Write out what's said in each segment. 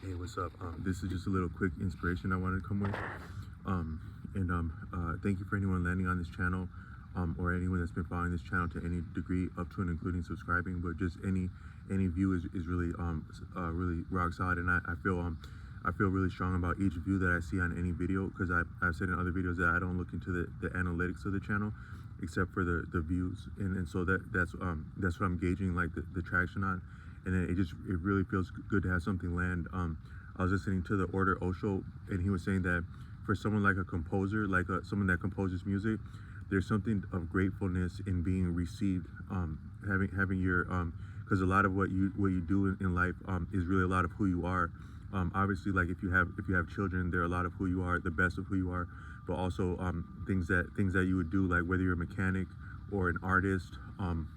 Hey, what's up? This is just a little quick inspiration I wanted to come with. Thank you for anyone landing on this channel, or anyone that's been following this channel to any degree, up to and including subscribing. But just any view is really really rock solid, and I feel really strong about each view that I see on any video, because I've said in other videos that I don't look into the analytics of the channel, except for the views, and so that's what I'm gauging, like the traction on. And then it really feels good to have something land. I was listening to the Order Osho, and he was saying that for someone like a composer, like someone that composes music, there's something of gratefulness in being received, having your because a lot of what you do in life is really a lot of who you are. Obviously, like if you have children, they're a lot of who you are, the best of who you are, but also things that you would do, like whether you're a mechanic or an artist,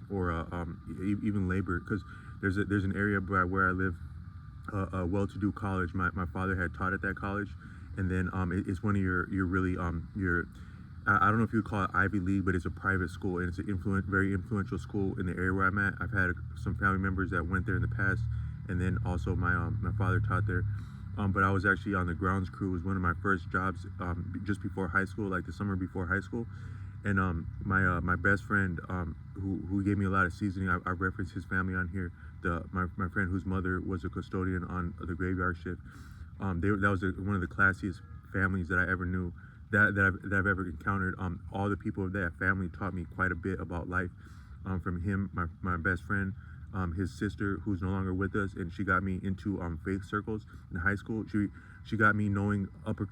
or even labor, because there's an area by where I live, a well-to-do college. My father had taught at that college, and then it's one of your really your I don't know if you would call it Ivy League, but it's a private school, and it's an very influential school in the area where I'm at. I've had some family members that went there in the past, and then also my father taught there. But I was actually on the grounds crew. It was one of my first jobs, just before high school, like the summer before high school. And my best friend, who gave me a lot of seasoning, I referenced his family on here. My friend whose mother was a custodian on the graveyard shift. That was one of the classiest families that I ever knew, that I've ever encountered. All the people of that family taught me quite a bit about life. From him, my best friend, his sister, who's no longer with us, and she got me into faith circles in high school. She got me knowing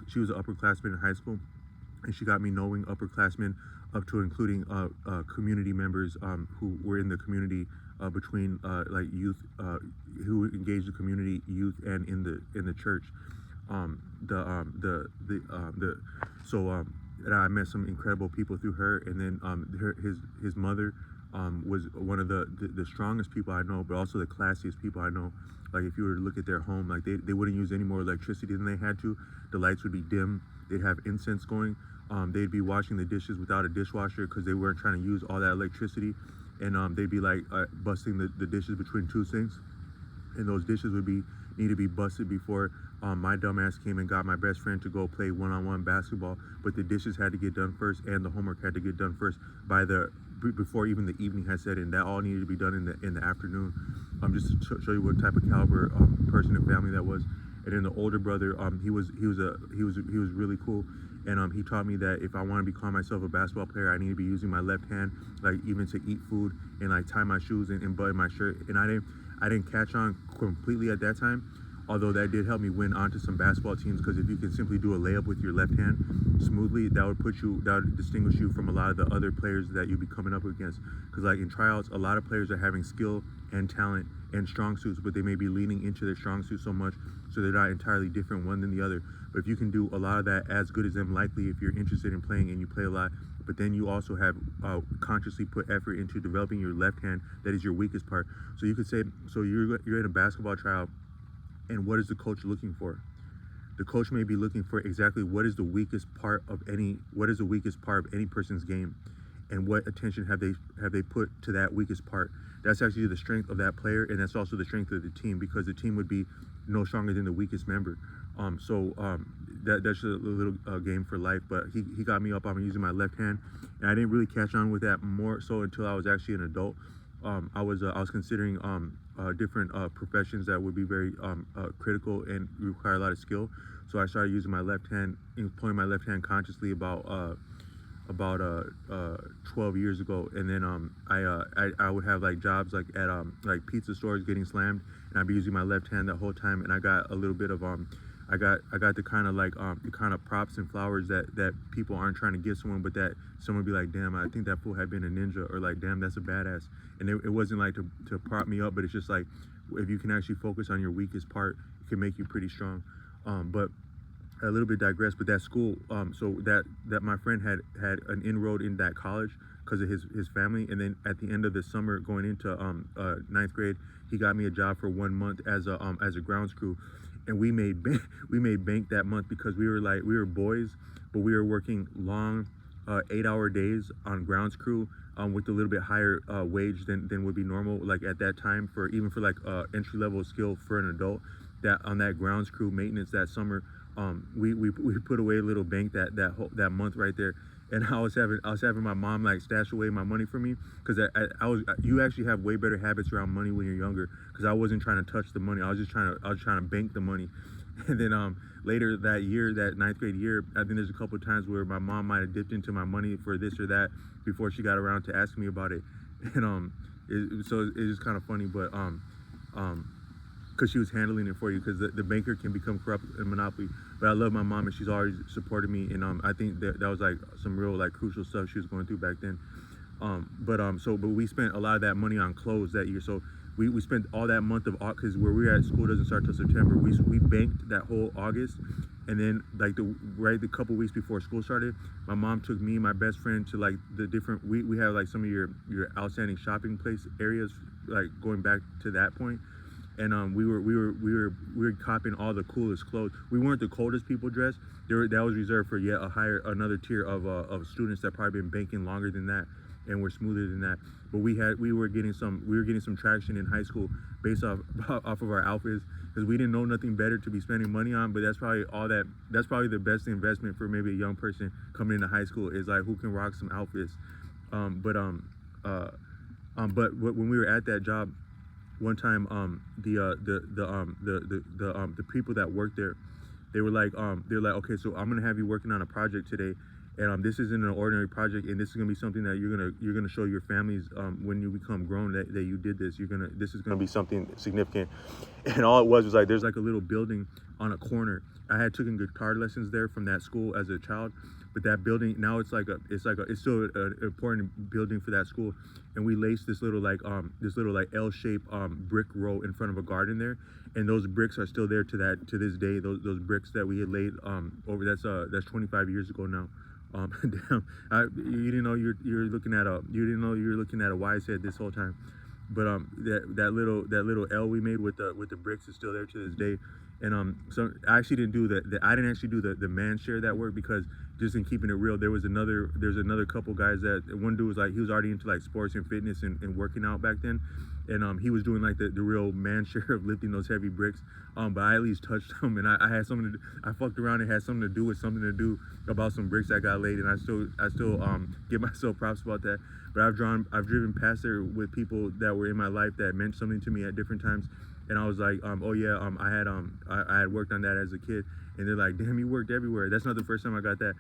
she was an upperclassman in high school, and she got me knowing upperclassmen up to including community members who were in the community, between like youth, who engaged the community, youth, and in the church. And I met some incredible people through her, and then his mother was one of the strongest people I know, but also the classiest people I know. Like if you were to look at their home, like they wouldn't use any more electricity than they had to. The lights would be dim. They'd have incense going. They'd be washing the dishes without a dishwasher because they weren't trying to use all that electricity. And they'd be like busting the dishes between two sinks, and those dishes would need to be busted before my dumbass came and got my best friend to go play one-on-one basketball. But the dishes had to get done first, and the homework had to get done first before even the evening had set in. That all needed to be done in the afternoon. Just to show you what type of caliber person and family that was. And then the older brother, he was really cool, and he taught me that if I want to call myself a basketball player, I need to be using my left hand, like even to eat food and like tie my shoes and button my shirt. And I didn't catch on completely at that time, although that did help me win onto some basketball teams, because if you can simply do a layup with your left hand smoothly, that would distinguish you from a lot of the other players that you'd be coming up against. Because like in tryouts, a lot of players are having skill and talent and strong suits, but they may be leaning into their strong suit so much so they're not entirely different one than the other. But if you can do a lot of that as good as them, likely if you're interested in playing and you play a lot, but then you also have consciously put effort into developing your left hand, that is your weakest part. So you could say, so you're in a basketball tryout, and what is the coach looking for? The coach may be looking for exactly what is the weakest part of any person's game, and what attention have they put to that weakest part. That's actually the strength of that player, and that's also the strength of the team, because the team would be no stronger than the weakest member. That's just a little game for life. But he got me up on using my left hand, and I didn't really catch on with that more so until I was actually an adult. I was considering different professions that would be very critical and require a lot of skill. So I started using my left hand, employing my left hand consciously about 12 years ago. And then I would have like jobs like at like pizza stores getting slammed, and I'd be using my left hand that whole time. And I got a little bit of I got the kind of like the kind of props and flowers that people aren't trying to give someone, but that someone would be like, damn, I think that fool had been a ninja, or like, damn, that's a badass. And it wasn't like to prop me up, but it's just like, if you can actually focus on your weakest part, it can make you pretty strong. But a little bit digress, but that school, so that my friend had an inroad in that college because of his family. And then at the end of the summer going into ninth grade, he got me a job for 1 month as a grounds crew. And we made bank that month, because we were boys, but we were working long 8-hour days on grounds crew, with a little bit higher wage than would be normal, like at that time, for like entry level skill for an adult. that on that grounds crew maintenance that summer. We put away a little bank that month right there, and I was having my mom like stash away my money for me, because I was you actually have way better habits around money when you're younger, because I wasn't trying to touch the money. I was trying to bank the money. And then later that year, that ninth grade year, I think there's a couple of times where my mom might have dipped into my money for this or that before she got around to asking me about it. And so it's just kind of funny, but um because she was handling it for you, because the banker can become corrupt in monopoly. But I love my mom, and she's always supported me, and I think that was like some real like crucial stuff she was going through back then. But we spent a lot of that money on clothes that year. So we spent all that month of, because where we were at, school doesn't start till September. We banked that whole August, and then like the couple weeks before school started, my mom took me and my best friend to like the different, we have like some of your outstanding shopping place areas, like going back to that point. And we were copying all the coolest clothes. We weren't the coldest people dressed. That was reserved for yet another tier of students that probably been banking longer than that and were smoother than that. But we were getting some traction in high school based off of our outfits, because we didn't know nothing better to be spending money on. But that's probably the best investment for maybe a young person coming into high school, is like who can rock some outfits. But when we were at that job, one time the people that worked there, they were like okay, so I'm gonna have you working on a project today, and this isn't an ordinary project, and this is gonna be something that you're gonna show your families when you become grown, that you did this. This is gonna be something significant. And all it was like, there's like a little building on a corner. I had taken guitar lessons there from that school as a child, but that building now it's still an important building for that school. And we laced this little like L-shaped brick row in front of a garden there, and those bricks are still there to this day. Those bricks that we had laid over, that's 25 years ago now. Damn, you didn't know you were looking at a wise head this whole time. But that little L we made with the bricks is still there to this day. And so I actually didn't do I didn't actually do the man share that work, because just in keeping it real, there's another couple guys that, one dude was like, he was already into like sports and fitness and working out back then, and he was doing like the real man share of lifting those heavy bricks. But I at least touched them, and I had something to do. I fucked around and had something to do about some bricks I got laid, and I still give myself props about that. But I've driven past there with people that were in my life that meant something to me at different times, and I was like, oh yeah, I had worked on that as a kid, and they're like, damn, you worked everywhere. That's not the first time I got that.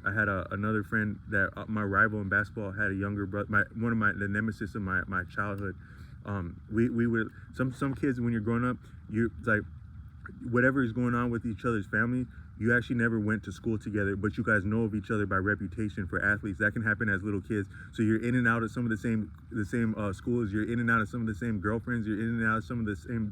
I had another friend that my rival in basketball had a younger brother, the nemesis of my childhood. We were some kids, when you're growing up, you're like, whatever is going on with each other's family, you actually never went to school together, but you guys know of each other by reputation. For athletes, that can happen as little kids. So you're in and out of some of the same schools. You're in and out of some of the same girlfriends. You're in and out of some of the same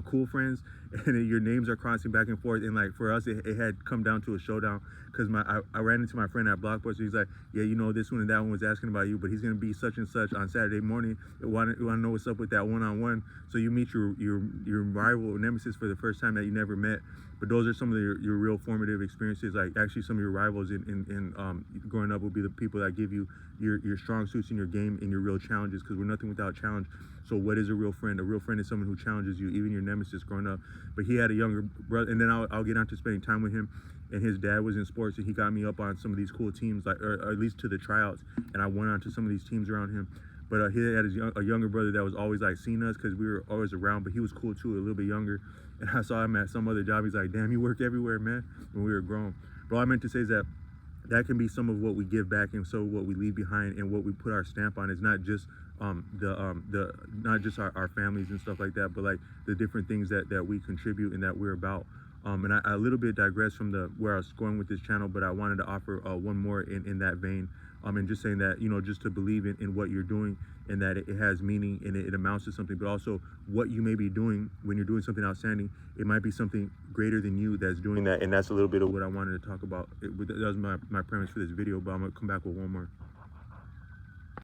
cool friends, and your names are crossing back and forth. And like for us, it had come down to a showdown, because I ran into my friend at Blockbuster. He's like, yeah, this one and that one was asking about you, but he's gonna be such and such on Saturday morning. Want to know what's up with that one-on-one? So you meet your rival or nemesis for the first time that you never met. But those are some of your real formative experiences. Like actually, some of your rivals in growing up will be the people that give you your strong suits in your game and your real challenges, because we're nothing without challenge. So what is a real friend? A real friend is someone who challenges you, even your nemesis growing up. But he had a younger brother, and then I'll get on to spending time with him. And his dad was in sports, and he got me up on some of these cool teams, like or at least to the tryouts. And I went on to some of these teams around him. But he had a younger brother that was always like seeing us, because we were always around. But he was cool too, a little bit younger. And I saw him at some other job. He's like, damn, you work everywhere, man, when we were grown. But all I meant to say is that can be some of what we give back, and so what we leave behind, and what we put our stamp on is not just not just our families and stuff like that, but like the different things that we contribute and that we're about. And I a little bit digress from where I was going with this channel, but I wanted to offer one more in that vein. And just saying that, just to believe in what you're doing, and that it has meaning, and it amounts to something, but also what you may be doing when you're doing something outstanding, it might be something greater than you that's doing that. And that's a little bit of what I wanted to talk about. That was my premise for this video, but I'm gonna come back with one more.